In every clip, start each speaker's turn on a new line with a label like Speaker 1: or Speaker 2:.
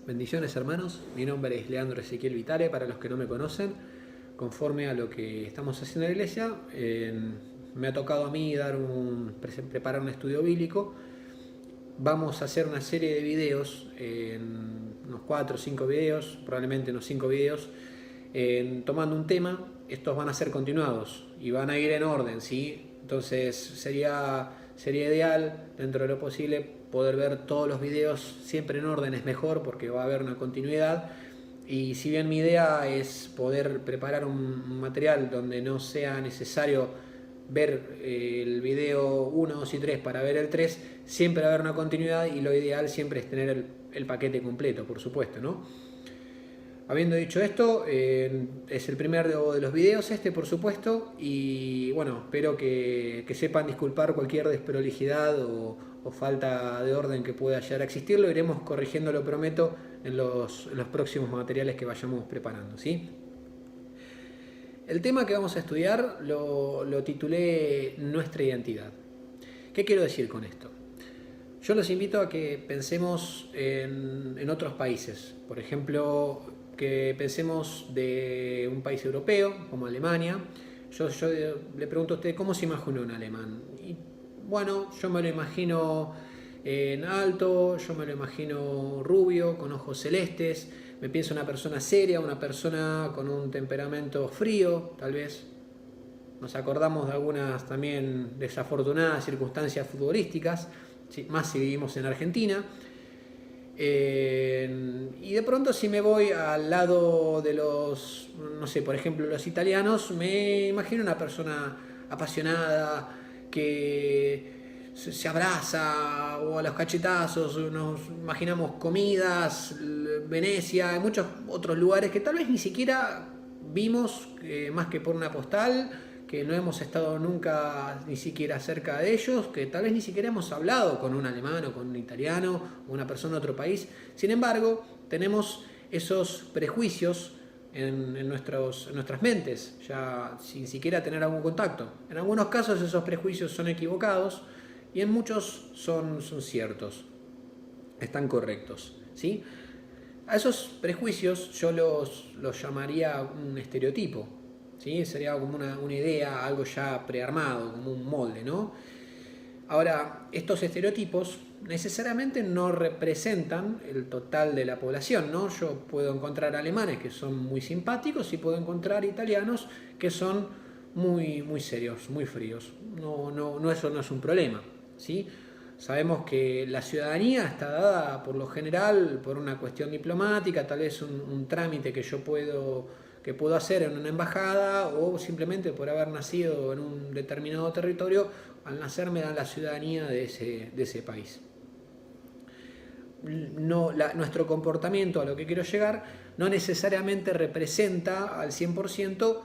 Speaker 1: Bendiciones hermanos, mi nombre es Leandro Ezequiel Vitale, para los que no me conocen, conforme a lo que estamos haciendo en la iglesia, me ha tocado a mí preparar un estudio bíblico. Vamos a hacer una serie de videos, unos 4 o 5 videos, probablemente unos 5 videos, tomando un tema. Estos van a ser continuados y van a ir en orden, ¿sí? Entonces sería ideal, dentro de lo posible, poder ver todos los videos siempre en orden. Es mejor porque va a haber una continuidad. Y si bien mi idea es poder preparar un material donde no sea necesario ver el video 1, 2 y 3 para ver el 3, siempre va a haber una continuidad y lo ideal siempre es tener el paquete completo, por supuesto, ¿no? Habiendo dicho esto, es el primero de los videos por supuesto, y bueno, espero que sepan disculpar cualquier desprolijidad o falta de orden que pueda llegar a existir. Lo iremos corrigiendo, lo prometo, en los próximos materiales que vayamos preparando, ¿sí? El tema que vamos a estudiar lo titulé Nuestra identidad. ¿Qué quiero decir con esto? Yo los invito a que pensemos en otros países. Por ejemplo, que pensemos de un país europeo, como Alemania. Yo le pregunto a usted, ¿cómo se imagina un alemán? Y bueno, yo me lo imagino en alto, yo me lo imagino rubio, con ojos celestes. Me pienso una persona seria, una persona con un temperamento frío, tal vez. Nos acordamos de algunas también desafortunadas circunstancias futbolísticas, más si vivimos en Argentina. Y de pronto, si me voy al lado de los, no sé, por ejemplo, los italianos, me imagino una persona apasionada que se abraza o a los cachetazos. Nos imaginamos comidas, Venecia, y muchos otros lugares que tal vez ni siquiera vimos, más que por una postal, que no hemos estado nunca ni siquiera cerca de ellos, que tal vez ni siquiera hemos hablado con un alemán o con un italiano o una persona de otro país. Sin embargo, tenemos esos prejuicios en nuestras mentes, ya sin siquiera tener algún contacto. En algunos casos esos prejuicios son equivocados y en muchos son ciertos, están correctos, ¿sí? A esos prejuicios yo los llamaría un estereotipo, ¿sí? Sería como una idea, algo ya prearmado, como un molde, ¿no? Ahora, estos estereotipos necesariamente no representan el total de la población, ¿no? Yo puedo encontrar alemanes que son muy simpáticos y puedo encontrar italianos que son muy, muy serios, muy fríos. Eso no es un problema, ¿sí? Sabemos que la ciudadanía está dada por lo general por una cuestión diplomática, tal vez un trámite que yo puedo hacer en una embajada, o simplemente por haber nacido en un determinado territorio, al nacer me dan la ciudadanía de ese país. Nuestro comportamiento, a lo que quiero llegar, no necesariamente representa al 100%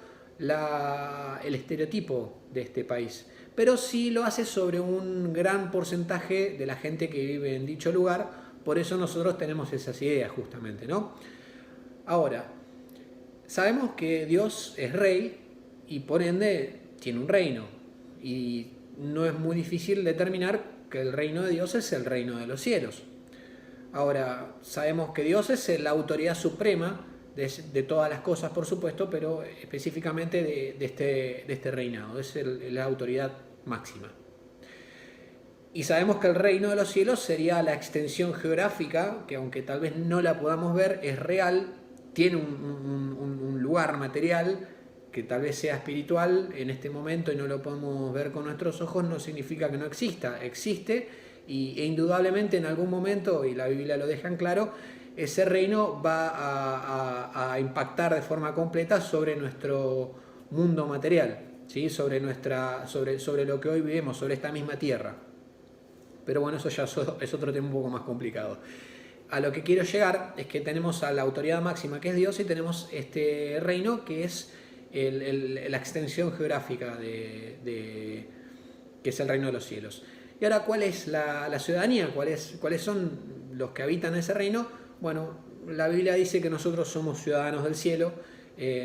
Speaker 1: el estereotipo de este país, pero sí lo hace sobre un gran porcentaje de la gente que vive en dicho lugar. Por eso nosotros tenemos esas ideas, justamente, ¿no? Ahora, sabemos que Dios es rey y por ende tiene un reino, y no es muy difícil determinar que el reino de Dios es el reino de los cielos. Ahora, sabemos que Dios es la autoridad suprema de todas las cosas, por supuesto, pero específicamente de este reinado, es la autoridad máxima. Y sabemos que el reino de los cielos sería la extensión geográfica, que aunque tal vez no la podamos ver, es real, tiene un lugar material, que tal vez sea espiritual en este momento y no lo podemos ver con nuestros ojos. No significa que no exista, existe, e indudablemente en algún momento, y la Biblia lo deja en claro, ese reino va a impactar de forma completa sobre nuestro mundo material, ¿sí? sobre lo que hoy vivimos, sobre esta misma tierra. Pero bueno, eso ya es otro tema un poco más complicado. A lo que quiero llegar es que tenemos a la autoridad máxima, que es Dios, y tenemos este reino que es la extensión geográfica que es el reino de los cielos. Y ahora, ¿cuál es la ciudadanía? ¿Cuáles son los que habitan ese reino? Bueno, la Biblia dice que nosotros somos ciudadanos del cielo.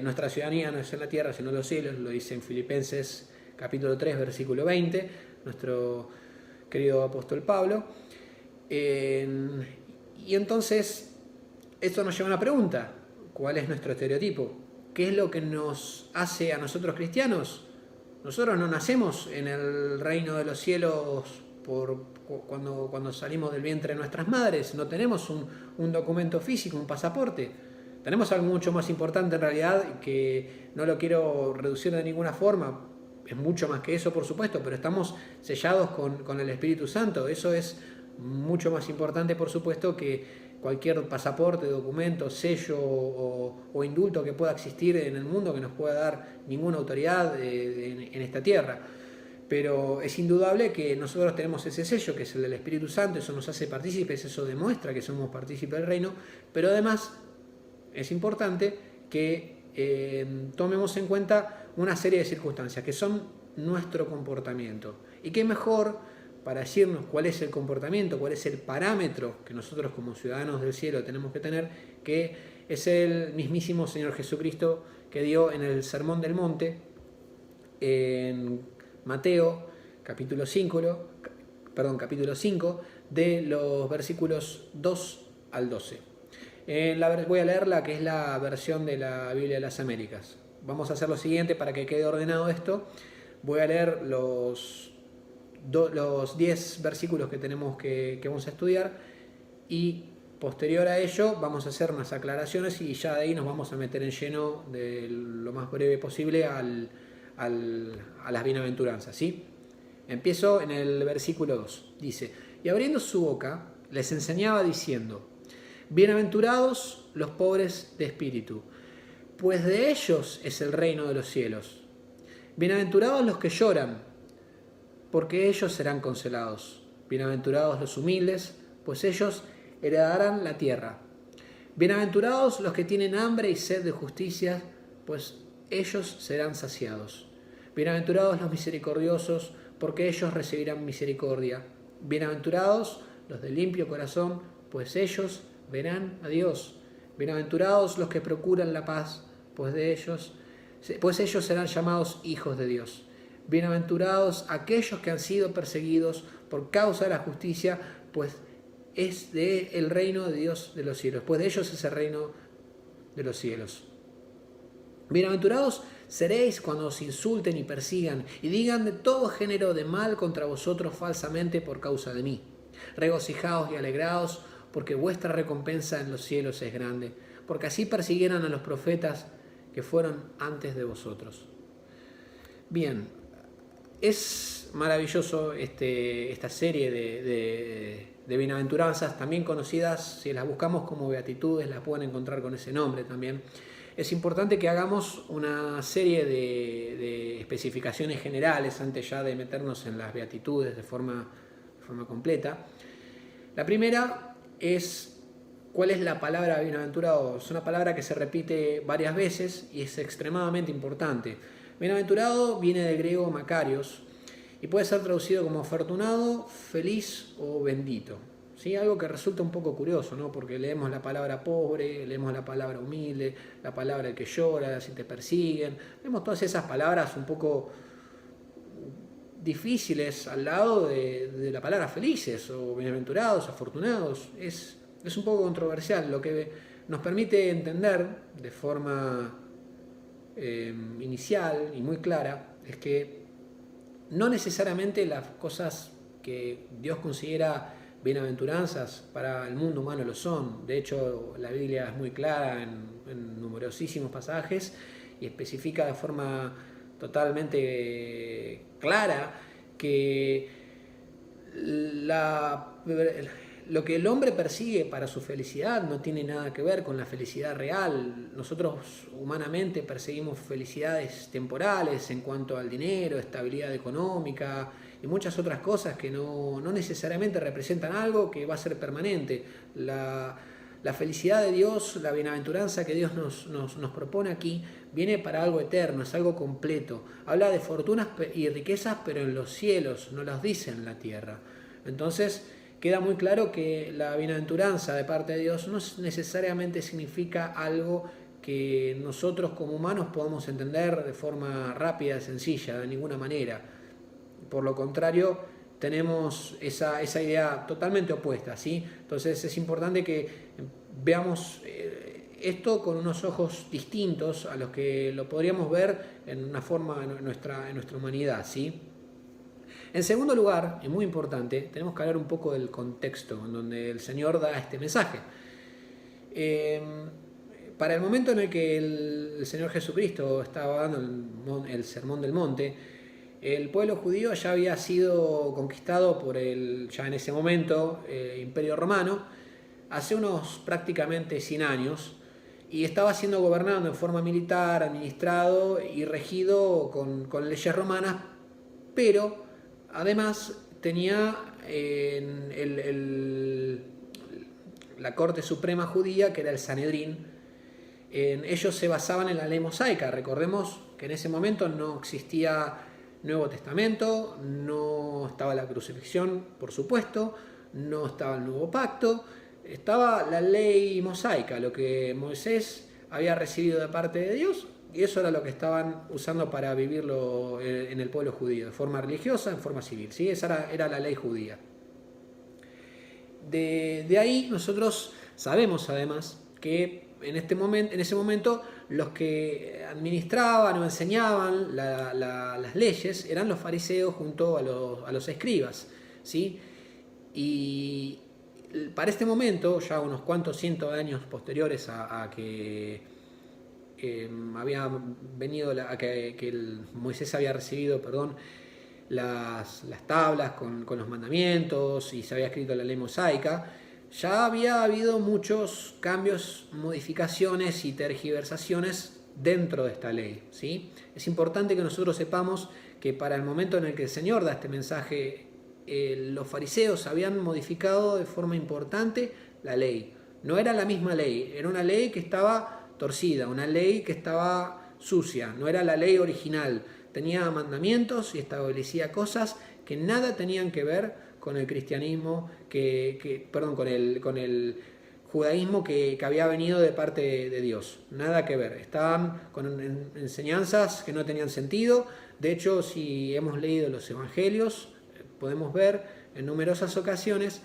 Speaker 1: Nuestra ciudadanía no es en la tierra, sino en los cielos. Lo dice en Filipenses capítulo 3, versículo 20, nuestro querido apóstol Pablo. Y entonces, Esto nos lleva a una pregunta: ¿cuál es nuestro estereotipo? ¿Qué es lo que nos hace a nosotros cristianos? Nosotros no nacemos en el reino de los cielos cuando salimos del vientre de nuestras madres, no tenemos un documento físico, un pasaporte. Tenemos algo mucho más importante en realidad, que no lo quiero reducir de ninguna forma, es mucho más que eso por supuesto, pero estamos sellados con el Espíritu Santo. Eso es mucho más importante por supuesto que cualquier pasaporte, documento, sello o indulto que pueda existir en el mundo, que nos pueda dar ninguna autoridad en esta tierra. Pero es indudable que nosotros tenemos ese sello, que es el del Espíritu Santo. Eso nos hace partícipes, eso demuestra que somos partícipes del reino, pero además es importante que tomemos en cuenta una serie de circunstancias que son nuestro comportamiento. Y qué mejor para decirnos cuál es el comportamiento, cuál es el parámetro que nosotros como ciudadanos del cielo tenemos que tener, que es el mismísimo Señor Jesucristo, que dio en el Sermón del Monte, en Mateo capítulo 5, de los versículos 2 al 12. Voy a leer la que es la versión de la Biblia de las Américas. Vamos a hacer lo siguiente para que quede ordenado esto. Voy a leer los 10 versículos que tenemos que vamos a estudiar, y posterior a ello vamos a hacer unas aclaraciones y ya de ahí nos vamos a meter en lleno de lo más breve posible a las bienaventuranzas, ¿sí? Empiezo en el versículo 2. Dice: y abriendo su boca les enseñaba diciendo: bienaventurados los pobres de espíritu, pues de ellos es el reino de los cielos. Bienaventurados los que lloran, porque ellos serán consolados. Bienaventurados los humildes, pues ellos heredarán la tierra. Bienaventurados los que tienen hambre y sed de justicia, pues ellos serán saciados. Bienaventurados los misericordiosos, porque ellos recibirán misericordia. Bienaventurados los de limpio corazón, pues ellos verán a Dios. Bienaventurados los que procuran la paz, pues ellos serán llamados hijos de Dios. Bienaventurados aquellos que han sido perseguidos por causa de la justicia, pues es de el reino de Dios de los cielos, pues de ellos es el reino de los cielos. Bienaventurados seréis cuando os insulten y persigan y digan de todo género de mal contra vosotros falsamente por causa de mí. Regocijaos y alegraos, porque vuestra recompensa en los cielos es grande, porque así persiguieron a los profetas que fueron antes de vosotros. Bien, es maravilloso esta serie de bienaventuranzas, también conocidas, si las buscamos como beatitudes, las pueden encontrar con ese nombre también. Es importante que hagamos una serie de especificaciones generales antes ya de meternos en las beatitudes de forma completa. La primera es: ¿cuál es la palabra bienaventurado? Es una palabra que se repite varias veces y es extremadamente importante. Bienaventurado viene del griego makarios y puede ser traducido como afortunado, feliz o bendito. ¿Sí? Algo que resulta un poco curioso, ¿no? Porque leemos la palabra pobre, leemos la palabra humilde, la palabra el que llora, si te persiguen. Leemos todas esas palabras un poco difíciles al lado de la palabra felices o bienaventurados, afortunados. Es un poco controversial. Lo que nos permite entender de forma inicial y muy clara es que no necesariamente las cosas que Dios considera bienaventuranzas para el mundo humano lo son. De hecho, la Biblia es muy clara en numerosísimos pasajes y especifica de forma totalmente clara que lo que el hombre persigue para su felicidad no tiene nada que ver con la felicidad real. Nosotros humanamente perseguimos felicidades temporales en cuanto al dinero, estabilidad económica y muchas otras cosas que no necesariamente representan algo que va a ser permanente. La felicidad de Dios, la bienaventuranza que Dios nos propone aquí, viene para algo eterno, es algo completo. Habla de fortunas y riquezas, pero en los cielos, no las dice en la tierra. Entonces, queda muy claro que la bienaventuranza de parte de Dios no necesariamente significa algo que nosotros como humanos podamos entender de forma rápida, sencilla, de ninguna manera. Por lo contrario, tenemos esa idea totalmente opuesta, ¿sí? Entonces es importante que veamos esto con unos ojos distintos a los que lo podríamos ver en una forma en nuestra humanidad, ¿sí? En segundo lugar, y muy importante, tenemos que hablar un poco del contexto en donde el Señor da este mensaje. Para el momento en el que el Señor Jesucristo estaba dando el Sermón del Monte, el pueblo judío ya había sido conquistado por ya en ese momento, Imperio Romano, hace unos prácticamente 100 años, y estaba siendo gobernado en forma militar, administrado y regido con leyes romanas, pero además tenía la Corte Suprema Judía, que era el Sanedrín. Ellos se basaban en la ley mosaica. Recordemos que en ese momento no existía Nuevo Testamento, no estaba la crucifixión, por supuesto, no estaba el Nuevo Pacto, estaba la ley mosaica, lo que Moisés había recibido de parte de Dios, y eso era lo que estaban usando para vivirlo en el pueblo judío, de forma religiosa, en forma civil, ¿sí? Esa era la ley judía. De ahí nosotros sabemos además que en ese momento los que administraban o enseñaban las leyes eran los fariseos junto a los escribas, ¿sí? Y para este momento, ya unos cuantos cientos de años posteriores a que había venido, Moisés había recibido, las tablas con los mandamientos y se había escrito la ley mosaica, ya había habido muchos cambios, modificaciones y tergiversaciones dentro de esta ley, ¿sí? Es importante que nosotros sepamos que para el momento en el que el Señor da este mensaje, los fariseos habían modificado de forma importante la ley. No era la misma ley, era una ley que estaba torcida, una ley que estaba sucia, no era la ley original. Tenía mandamientos y establecía cosas que nada tenían que ver con el cristianismo, con el judaísmo que había venido de parte de Dios. Nada que ver. Estaban con enseñanzas que no tenían sentido. De hecho, si hemos leído los evangelios, podemos ver en numerosas ocasiones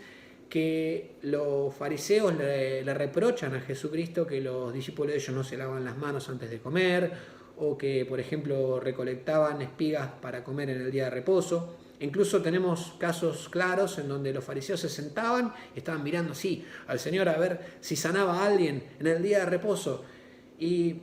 Speaker 1: que los fariseos le reprochan a Jesucristo que los discípulos de ellos no se lavan las manos antes de comer, o que, por ejemplo, recolectaban espigas para comer en el día de reposo. Incluso tenemos casos claros en donde los fariseos se sentaban y estaban mirando así al Señor a ver si sanaba a alguien en el día de reposo. Y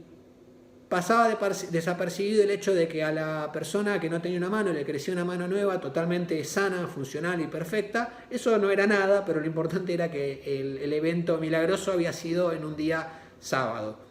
Speaker 1: pasaba desapercibido el hecho de que a la persona que no tenía una mano le crecía una mano nueva, totalmente sana, funcional y perfecta. Eso no era nada, pero lo importante era que el evento milagroso había sido en un día sábado.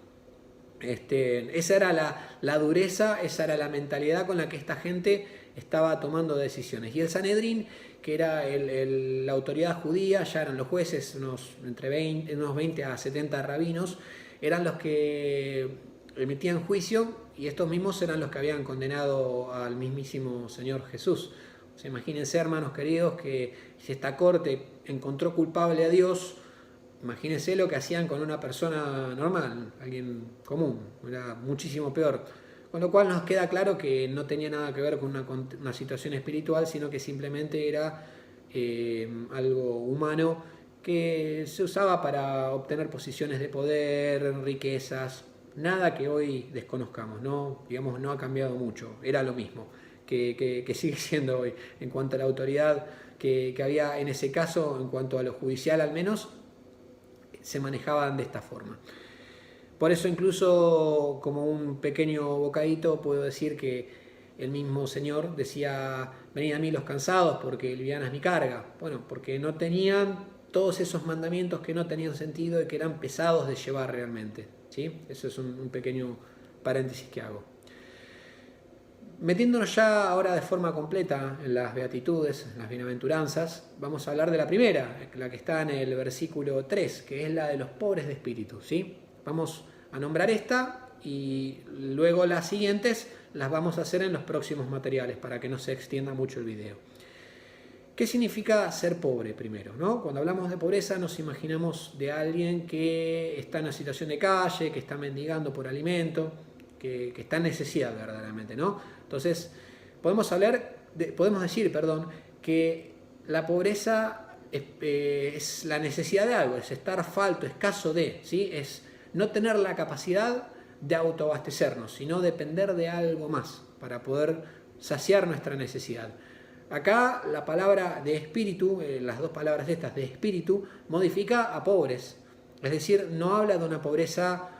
Speaker 1: Esa era la dureza, esa era la mentalidad con la que esta gente estaba tomando decisiones. Y el Sanedrín, que era la autoridad judía, ya eran los jueces, unos 20 a 70 rabinos, eran los que emitían juicio, y estos mismos eran los que habían condenado al mismísimo Señor Jesús. O sea, imagínense, hermanos queridos, que si esta corte encontró culpable a Dios, imagínense lo que hacían con una persona normal, alguien común, era muchísimo peor. Con lo cual nos queda claro que no tenía nada que ver con una situación espiritual, sino que simplemente era algo humano que se usaba para obtener posiciones de poder, riquezas, nada que hoy desconozcamos, ¿no? Digamos, no ha cambiado mucho, era lo mismo que sigue siendo hoy en cuanto a la autoridad que había en ese caso, en cuanto a lo judicial al menos, se manejaban de esta forma. Por eso, incluso como un pequeño bocadito, puedo decir que el mismo Señor decía: venid a mí los cansados, porque liviana es mi carga. Bueno, porque no tenían todos esos mandamientos que no tenían sentido y que eran pesados de llevar realmente, ¿sí? Eso es un pequeño paréntesis que hago. Metiéndonos ya ahora de forma completa en las beatitudes, en las bienaventuranzas, vamos a hablar de la primera, la que está en el versículo 3, que es la de los pobres de espíritu, ¿sí? Vamos a nombrar esta y luego las siguientes las vamos a hacer en los próximos materiales para que no se extienda mucho el video. ¿Qué significa ser pobre primero, ¿no? Cuando hablamos de pobreza nos imaginamos de alguien que está en una situación de calle, que está mendigando por alimento, que está en necesidad verdaderamente, ¿no? Entonces podemos decir que la pobreza es la necesidad de algo, es estar falto, escaso de, ¿sí? Es no tener la capacidad de autoabastecernos, sino depender de algo más para poder saciar nuestra necesidad. Acá la palabra de espíritu, las dos palabras estas de espíritu, modifica a pobres. Es decir, no habla de una pobreza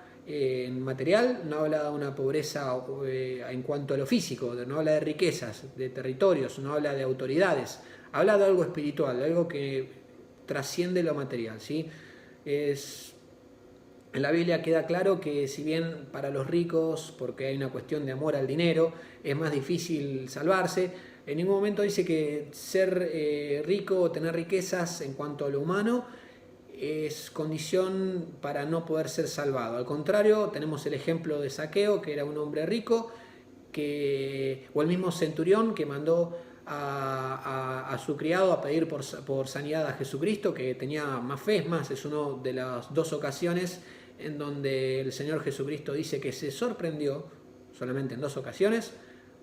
Speaker 1: material, no habla de una pobreza en cuanto a lo físico, no habla de riquezas, de territorios, no habla de autoridades, habla de algo espiritual, de algo que trasciende lo material, ¿sí? En la Biblia queda claro que si bien para los ricos, porque hay una cuestión de amor al dinero, es más difícil salvarse, en ningún momento dice que ser rico o tener riquezas en cuanto a lo humano es condición para no poder ser salvado. Al contrario, tenemos el ejemplo de Zaqueo, que era un hombre rico, o el mismo centurión que mandó a su criado a pedir por sanidad a Jesucristo, que tenía más fe. Es más, es una de las dos ocasiones en donde el Señor Jesucristo dice que se sorprendió, solamente en dos ocasiones,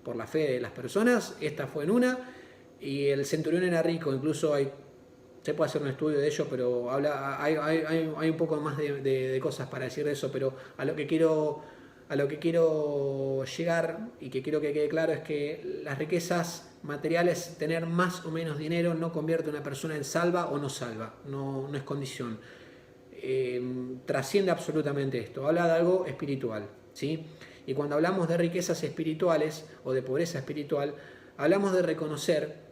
Speaker 1: por la fe de las personas. Esta fue en una, y el centurión era rico. Incluso se puede hacer un estudio de ello, pero hay un poco más de cosas para decir de eso, pero a lo que quiero llegar y que quiero que quede claro es que las riquezas materiales, tener más o menos dinero, no convierte a una persona en salva o no salva, no es condición. Trasciende absolutamente esto, habla de algo espiritual, ¿sí? Y cuando hablamos de riquezas espirituales o de pobreza espiritual, hablamos de reconocer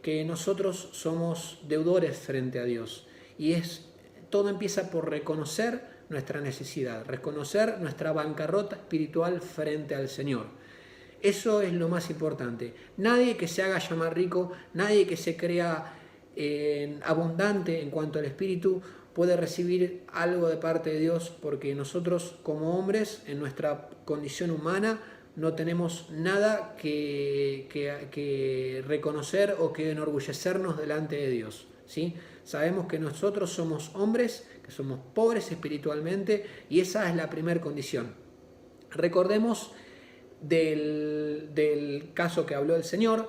Speaker 1: que nosotros somos deudores frente a Dios, y todo empieza por reconocer nuestra necesidad, reconocer nuestra bancarrota espiritual frente al Señor. Eso es lo más importante. Nadie que se haga llamar rico, nadie que se crea abundante en cuanto al espíritu puede recibir algo de parte de Dios, porque nosotros como hombres, en nuestra condición humana, no tenemos nada que reconocer o que enorgullecernos delante de Dios, ¿sí? Sabemos que nosotros somos hombres, que somos pobres espiritualmente, y esa es la primera condición. Recordemos del caso que habló el Señor,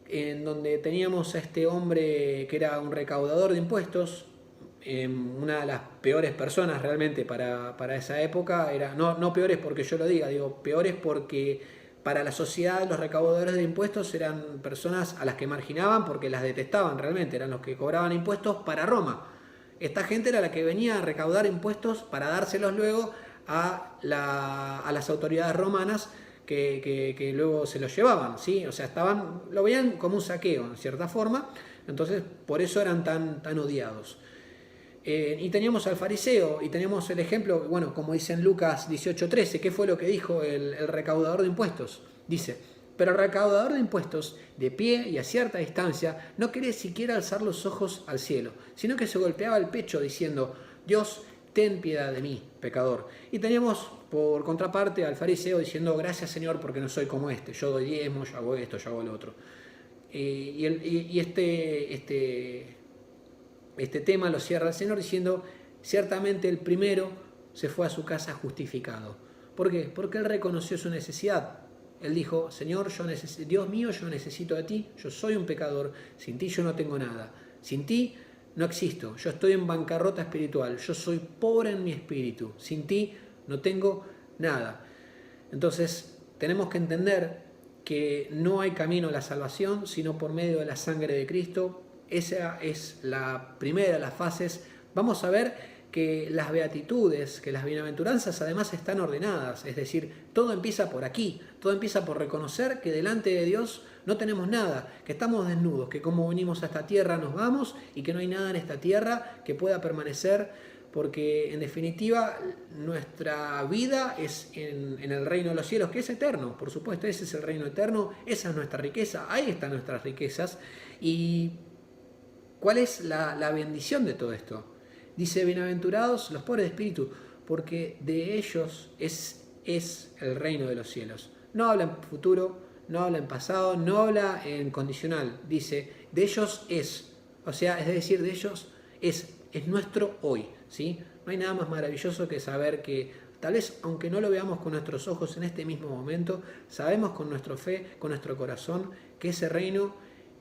Speaker 1: en donde teníamos a este hombre que era un recaudador de impuestos, una de las peores personas realmente para esa época. No peores porque yo lo diga, digo peores porque para la sociedad los recaudadores de impuestos eran personas a las que marginaban porque las detestaban realmente, eran los que cobraban impuestos para Roma. Esta gente era la que venía a recaudar impuestos para dárselos luego a las autoridades romanas, que luego se los llevaban, ¿sí? O sea, lo veían como un saqueo en cierta forma, entonces por eso eran tan odiados. Y teníamos al fariseo, y tenemos el ejemplo, bueno, como dice en Lucas 18:13, ¿qué fue lo que dijo el recaudador de impuestos? Dice: pero el recaudador de impuestos, de pie y a cierta distancia, no quería siquiera alzar los ojos al cielo, sino que se golpeaba el pecho diciendo: Dios, ten piedad de mí, pecador. Y teníamos por contraparte al fariseo diciendo: gracias, Señor, porque no soy como este, yo doy diezmo, yo hago esto, yo hago lo otro. Este tema lo cierra el Señor diciendo: ciertamente el primero se fue a su casa justificado. ¿Por qué? Porque él reconoció su necesidad. Él dijo: Señor, Dios mío, yo necesito de ti, yo soy un pecador, sin ti yo no tengo nada, sin ti no existo, yo estoy en bancarrota espiritual, yo soy pobre en mi espíritu, sin ti no tengo nada. Entonces tenemos que entender que no hay camino a la salvación sino por medio de la sangre de Cristo. Esa es la primera de las fases. Vamos a ver que las beatitudes, que las bienaventuranzas además están ordenadas, es decir, todo empieza por aquí, todo empieza por reconocer que delante de Dios no tenemos nada, que estamos desnudos, que como venimos a esta tierra nos vamos y que no hay nada en esta tierra que pueda permanecer, porque en definitiva nuestra vida es en el reino de los cielos, que es eterno, por supuesto, ese es el reino eterno, esa es nuestra riqueza, ahí están nuestras riquezas. ¿Y cuál es la bendición de todo esto? Dice: bienaventurados los pobres de espíritu, porque de ellos es el reino de los cielos. No habla en futuro, no habla en pasado, no habla en condicional. Dice: de ellos es, o sea, es decir, de ellos es nuestro hoy, ¿sí? No hay nada más maravilloso que saber que, tal vez aunque no lo veamos con nuestros ojos en este mismo momento, sabemos con nuestra fe, con nuestro corazón, que ese reino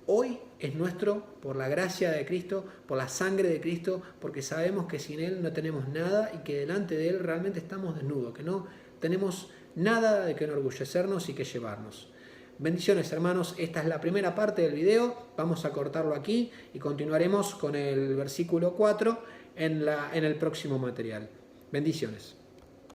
Speaker 1: hoy es nuestro por la gracia de Cristo, por la sangre de Cristo, porque sabemos que sin Él no tenemos nada y que delante de Él realmente estamos desnudos, que no tenemos nada de que enorgullecernos y que llevarnos. Bendiciones, hermanos, esta es la primera parte del video, vamos a cortarlo aquí y continuaremos con el versículo 4 en el próximo material. Bendiciones.